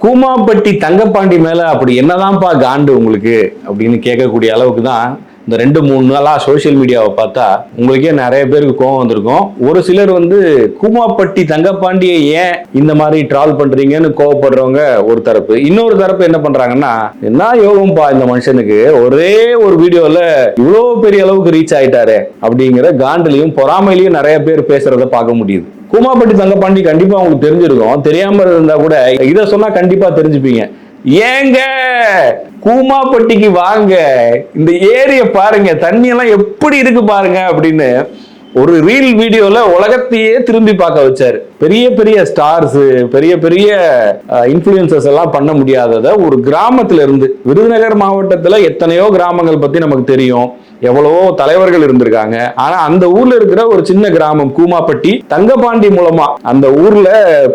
கூமாப்பட்டி தங்கப்பாண்டி மேல அப்படி என்னதான்ப்பா காண்டு உங்களுக்கு அப்படின்னு கேட்கக்கூடிய அளவுக்கு தான் இந்த 2-3 நாளா சோசியல் மீடியாவை பார்த்தா உங்களுக்கே நிறைய பேருக்கு கோவம் வந்திருக்கும். ஒரு சிலர் வந்து கூமாப்பட்டி தங்கப்பாண்டியை ஏன் இந்த மாதிரி ட்ரால் பண்றீங்கன்னு கோவப்படுறவங்க ஒரு தரப்பு, இன்னொரு தரப்பு என்ன பண்றாங்கன்னா, என்ன யோகம்பா இந்த மனுஷனுக்கு ஒரே ஒரு வீடியோல இவ்வளவு பெரிய அளவுக்கு ரீச் ஆயிட்டாரு அப்படிங்கிற காண்டுலையும் பொறாமையிலையும் நிறைய பேர் பேசுறத பார்க்க முடியுது. கூமாப்பட்டி தங்கப்பாண்டி கண்டிப்பா உங்களுக்கு தெரிஞ்சிருக்கும். தெரியாம இருந்தா கூட இதை சொன்னா கண்டிப்பா தெரிஞ்சுப்பீங்க. ஏங்க கூமாப்பட்டிக்கு வாங்க, இந்த ஏரிய பாருங்க, தண்ணி எல்லாம் எப்படி இருக்கு பாருங்க அப்படின்னு ஒரு ரீல் வீடியோல உலகத்தையே திரும்பி பார்க்க வச்சாரு. பெரிய பெரிய ஸ்டார்ஸ், பெரிய பெரிய இன்ஃப்ளூயன்சர்ஸ் எல்லாம் பண்ண முடியாததை ஒரு கிராமத்துல இருந்து, விருதுநகர் மாவட்டத்துல எத்தனையோ கிராமங்கள் பத்தி நமக்கு தெரியும், எவ்வளவோ தலைவர்கள் இருந்திருக்காங்க. ஆனா அந்த ஊர்ல இருக்கிற ஒரு சின்ன கிராமம் கூமாப்பட்டி தங்கப்பாண்டி மூலமா அந்த ஊர்ல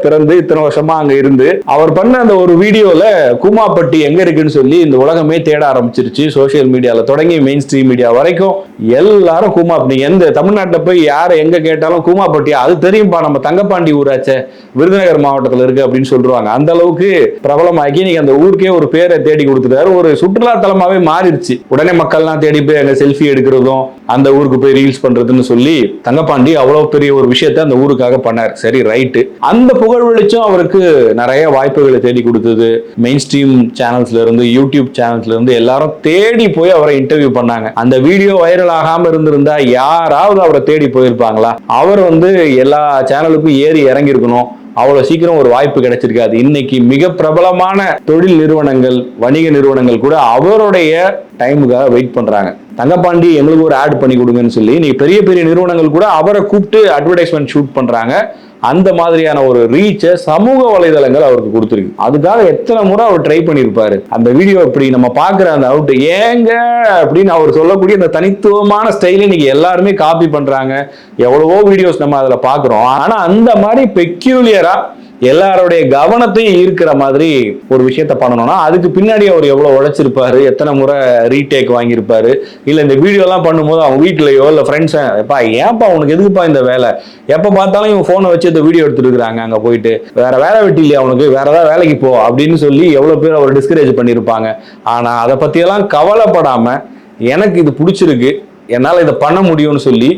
பிறந்து இத்தனை வருஷமா அங்க இருந்து அவர் பண்ண அந்த ஒரு வீடியோல கூமாப்பட்டி எங்க இருக்குன்னு சொல்லி இந்த உலகமே தேட ஆரம்பிச்சிருச்சு. சோசியல் மீடியால தொடங்கி மெயின் ஸ்ட்ரீம் மீடியா வரைக்கும் எல்லாரும் கூமாப்பட்டி, எந்த தமிழ்நாட்டில் போய் யாரை எங்க கேட்டாலும் கூமாப்பட்டி அது தெரியும்பா, நம்ம தங்கப்பாண்டி ஊராச்சே, விருதுநகர் மாவட்டத்தில் இருக்கு அப்படின்னு சொல்றாங்க. அந்த அளவுக்கு பிரபலமாக்கி நீங்க அந்த ஊருக்கே ஒரு பேரை தேடி கொடுத்துட்டாரு. ஒரு சுற்றுலா தலமாவே மாறிடுச்சு. உடனே மக்கள்லாம் தேடி போய் அங்க செல்ஃபி எடுக்கிறதும் அந்த ஊருக்கு போய் ரீல்ஸ் பண்றதுன்னு சொல்லி தங்கப்பாண்டி அவ்வளவு பெரிய ஒரு விஷயத்தை அந்த ஊருக்காக பண்ணார். சரி, ரைட்டு. அந்த புகழ் வெளிச்சம் அவருக்கு நிறைய வாய்ப்புகளை தேடி கொடுத்தது. மெயின் ஸ்ட்ரீம் சேனல்ஸ்ல இருந்து, யூடியூப் சேனல்ஸ்ல இருந்து எல்லாரும் தேடி போய் அவரை இன்டர்வியூ பண்ணாங்க. அந்த வீடியோ வைரல் ஆகாம இருந்திருந்தா யாராவது அவரை தேடி போயிருப்பாங்களா? அவர் வந்து எல்லா சேனலுக்கும் ஏறி இறங்கி இருக்கணும். அவ்வளவு சீக்கிரம் ஒரு வாய்ப்பு கிடைச்சிருக்காது. இன்னைக்கு மிக பிரபலமான தொழில் நிறுவனங்கள், வணிக நிறுவனங்கள் கூட அவருடைய டைமுக்காக வெயிட் பண்றாங்க. தங்கப்பாண்டி எங்களுக்கு ஒரு ஆட் பண்ணி கொடுங்கன்னு சொல்லி நீ பெரிய பெரிய நிறுவனங்கள் கூட அவரை கூப்பிட்டு அட்வர்டைஸ்மெண்ட் ஷூட் பண்றாங்க. அந்த மாதிரியான ஒரு ரீச்சை சமூக வலைதளங்கள் அவருக்கு கொடுத்துருக்கு. அதுக்காக எத்தனை முறை அவர் ட்ரை பண்ணியிருப்பாரு. அந்த வீடியோ இப்படி நம்ம பாக்குற அந்த அவுட் ஏங்க அப்படின்னு அவர் சொல்லக்கூடிய அந்த தனித்துவமான ஸ்டைலை இன்னைக்கு எல்லாருமே காப்பி பண்றாங்க. எவ்வளவோ வீடியோஸ் நம்ம அதுல பாக்குறோம். ஆனா அந்த மாதிரி பெக்யூலியரா எல்லாருடைய கவனத்தையும் ஈர்க்கிற மாதிரி ஒரு விஷயத்த பண்ணணும்னா அதுக்கு பின்னாடி அவர் எவ்வளவு உழைச்சிருப்பாரு, எத்தனை முறை ரீடேக் வாங்கியிருப்பாரு. இல்ல இந்த வீடியோ எல்லாம் பண்ணும்போது அவங்க வீட்லயோ இல்ல ஃப்ரெண்ட்ஸ், எப்பா ஏன்பா உனக்கு எதுக்குப்பா இந்த வேலை, எப்ப பார்த்தாலும் இவங்க போனை வச்சு இந்த வீடியோ எடுத்துட்டு இருக்காங்க, அங்க போயிட்டு வேற வேலை வெட்டி இல்லையா உனக்கு, வேற ஏதாவது வேலைக்கு போ அப்படின்னு சொல்லி எவ்வளவு பேர் அவர் டிஸ்கரேஜ் பண்ணியிருப்பாங்க. ஆனா அதை பத்தியெல்லாம் கவலைப்படாம எனக்கு இது பிடிச்சிருக்கு, என்னால இதை பண்ண முடியும்னு சொல்லி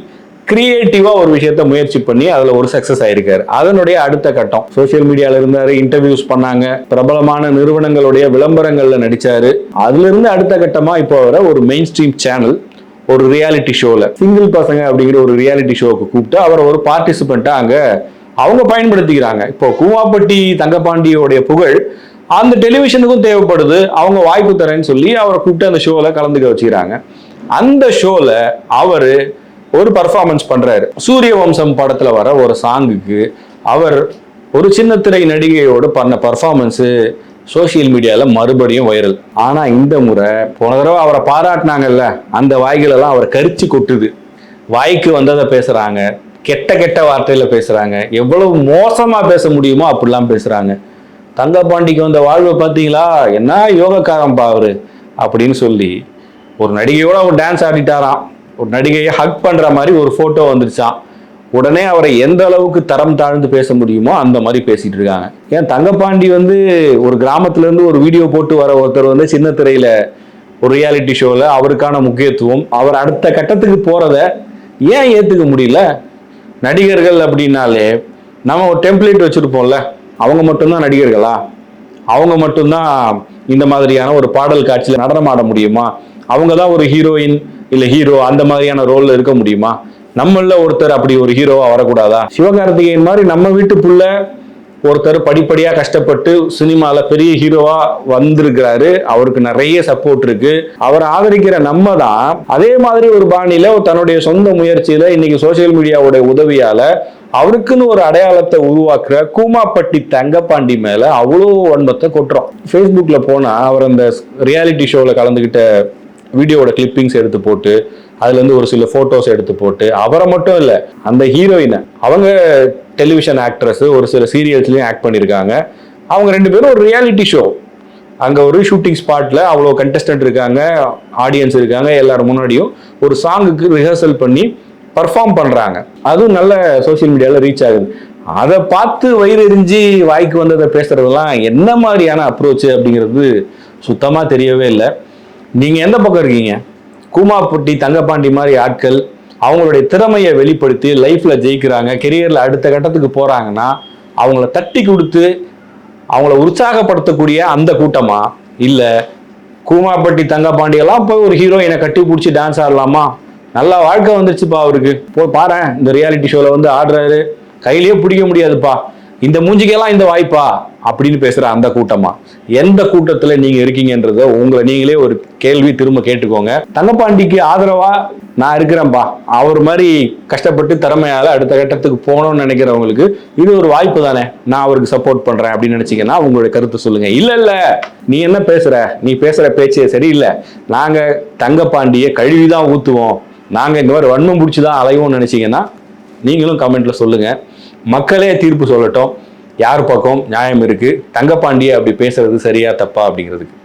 கிரியேட்டிவா ஒரு விஷயத்த முயற்சி பண்ணி அதுல ஒரு சக்சஸ் ஆயிருக்காரு. அதனுடைய அடுத்த கட்டம் சோசியல் மீடியால இருந்தாரு, இன்டர்வியூஸ் பண்ணாங்க, பிரபலமான நிறுவனங்களுடைய விளம்பரங்கள்ல நடிச்சாரு. அதுல இருந்து அடுத்த கட்டமா இப்போ வர ஒரு மெயின் ஸ்ட்ரீம் சேனல் ஒரு ரியாலிட்டி ஷோல சிங்கிள் பசங்க அப்படிங்கிற ஒரு ரியாலிட்டி ஷோக்கு கூப்பிட்டு அவரை ஒரு பார்ட்டிசிபென்ட்டா அங்க அவங்க பயன்படுத்திக்கிறாங்க. இப்போ கூமாப்பட்டி தங்கப்பாண்டியோடைய புகழ் அந்த டெலிவிஷனுக்கும் தேவைப்படுது, அவங்க வாய்ப்பு தரேன்னு சொல்லி அவரை கூப்பிட்டு அந்த ஷோல கலந்துக்க வச்சுக்கிறாங்க. அந்த ஷோல அவரு ஒரு பர்ஃபார்மன்ஸ் பண்றாரு. சூரிய வம்சம் படத்துல வர ஒரு சாங்குக்கு அவர் ஒரு சின்ன திரை நடிகையோடு பண்ண பர்ஃபார்மன்ஸ் சோசியல் மீடியால மறுபடியும் வைரல். ஆனா இந்த முறை போன தடவை அவரை பாராட்டினாங்கல்ல, அந்த வாய்கள் எல்லாம் அவர் கரிச்சு கொட்டுது. வாய்க்கு வந்ததை பேசுறாங்க, கெட்ட கெட்ட வார்த்தையில பேசுறாங்க, எவ்வளவு மோசமா பேச முடியுமோ அப்படிலாம் பேசுறாங்க. தங்கப்பாண்டிக்கு வந்த வாழ்வை பார்த்தீங்களா, என்ன யோகக்காரம்பா அவரு அப்படின்னு சொல்லி ஒரு நடிகையோட அவர் டான்ஸ் ஆடிட்டாராம். ஒரு நடிகையை ஹக் பண்ற மாதிரி ஒரு போட்டோ வந்துருச்சான். உடனே அவரை எந்த அளவுக்கு தரம் தாழ்ந்து பேச முடியுமோ அந்த மாதிரி பேசிட்டு இருக்காங்க. ஏன் தங்கப்பாண்டி வந்து ஒரு கிராமத்துல இருந்து ஒரு வீடியோ போட்டு வர ஒருத்தர் வந்து சின்ன திரையில ஒரு ரியாலிட்டி ஷோல அவருக்கான முக்கியத்துவம், அவர் அடுத்த கட்டத்துக்கு போறத ஏன் ஏத்துக்க முடியல? நடிகர்கள் அப்படின்னாலே நம்ம ஒரு டெம்ப்ளேட் வச்சிருப்போம்ல, அவங்க மட்டும்தான் நடிகர்களா? அவங்க மட்டும்தான் இந்த மாதிரியான ஒரு பாடல் காட்சியில நடனம் ஆட முடியுமா? அவங்க தான் ஒரு ஹீரோயின் இல்ல ஹீரோ அந்த மாதிரியான ரோல்ல இருக்க முடியுமா? நம்மள ஒருத்தர் அப்படி ஒரு ஹீரோவா வரக்கூடாதா? சிவகார்த்திகேயன் மாதிரி நம்ம வீட்டு புள்ள ஒருத்தர் படிப்படியா கஷ்டப்பட்டு சினிமால பெரிய ஹீரோவா வந்திருக்கிறாரு, அவருக்கு நிறைய சப்போர்ட் இருக்கு, அவரை ஆதரிக்கிற நம்ம தான் அதே மாதிரி ஒரு பாணியில தன்னுடைய சொந்த முயற்சியில இன்னைக்கு சோசியல் மீடியாவுடைய உதவியால அவருக்குன்னு ஒரு அடையாளத்தை உருவாக்குற கூமாப்பட்டி தங்கப்பாண்டி மேல அவ்வளோ வன்மத்தை கொட்டுறோம். ஃபேஸ்புக்ல போனா அவர் அந்த ரியாலிட்டி ஷோல கலந்துகிட்ட வீடியோட கிளிப்பிங்ஸ் எடுத்து போட்டு அதுல இருந்து ஒரு சில போட்டோஸ் எடுத்து போட்டு அவரை மட்டும் இல்ல அந்த ஹீரோயினை, அவங்க டெலிவிஷன் ஆக்ட்ரஸ், ஒரு சில சீரியல்ஸ்லயும் ஆக்ட் பண்ணியிருக்காங்க, அவங்க 2 பேரும் ஒரு ரியாலிட்டி ஷோ அங்க ஒரு ஷூட்டிங் ஸ்பாட்ல அவ்வளோ கண்டஸ்டன்ட் இருக்காங்க, ஆடியன்ஸ் இருக்காங்க, எல்லாரும் முன்னாடியும் ஒரு சாங்குக்கு ரிஹர்சல் பண்ணி பர்ஃபார்ம் பண்றாங்க. அதுவும் நல்ல சோசியல் மீடியால ரீச் ஆகுது. அதை பார்த்து வயிறு எரிஞ்சு வாய்க்கு வந்ததை பேசுறதெல்லாம் என்ன மாதிரியான அப்ரோச் அப்படிங்கிறது சுத்தமா தெரியவே இல்லை. நீங்க எந்த பக்கம் இருக்கீங்க? கூமாப்பட்டி தங்கப்பாண்டி மாதிரி ஆட்கள் அவங்களுடைய திறமையை வெளிப்படுத்தி லைஃப்ல ஜெயிக்கிறாங்க, கெரியர்ல அடுத்த கட்டத்துக்கு போறாங்கன்னா அவங்கள தட்டி கொடுத்து அவங்கள உற்சாகப்படுத்தக்கூடிய அந்த கூட்டமா, இல்ல கூமாப்பட்டி தங்கப்பாண்டி எல்லாம் போய் ஒரு ஹீரோயினை கட்டி பிடிச்சி டான்ஸ் ஆடலாமா, நல்லா வாழ்க்கை வந்துருச்சுப்பா அவருக்கு, போய் பாரு இந்த ரியாலிட்டி ஷோல வந்து ஆடுறாரு, கையிலேயே பிடிக்க முடியாதுப்பா, இந்த மூஞ்சிக்கெல்லாம் இந்த வாய்ப்பா அப்படின்னு பேசுற அந்த கூட்டமா? எந்த கூட்டத்துல நீங்க இருக்கீங்கன்றத உங்களை நீங்களே ஒரு கேள்வி திரும்ப கேட்டுக்கோங்க. தங்கப்பாண்டிக்கு ஆதரவா நான் இருக்கிறேன்ப்பா, அவர் மாதிரி கஷ்டப்பட்டு திறமையால அடுத்த கட்டத்துக்கு போகணும்னு நினைக்கிறவங்களுக்கு இது ஒரு வாய்ப்பு தானே, நான் அவருக்கு சப்போர்ட் பண்றேன் அப்படின்னு நினைச்சீங்கன்னா உங்களுடைய கருத்தை சொல்லுங்க. இல்ல நீ என்ன பேசுற, நீ பேசுற பேச்சே சரியில்லை, நாங்க தங்கப்பாண்டியை கழுவிதான் ஊத்துவோம், நாங்க இந்த மாதிரி வன்மம் பிடிச்சிதான் அலைவோம்னு நினைச்சீங்கன்னா நீங்களும் கமெண்ட்ல சொல்லுங்க. மக்களே தீர்ப்பு சொல்லட்டும் யார் பக்கம் நியாயம் இருக்கு, தங்கப்பாண்டியை அப்படி பேசுறது சரியா தப்பா அப்படிங்கிறதுக்கு.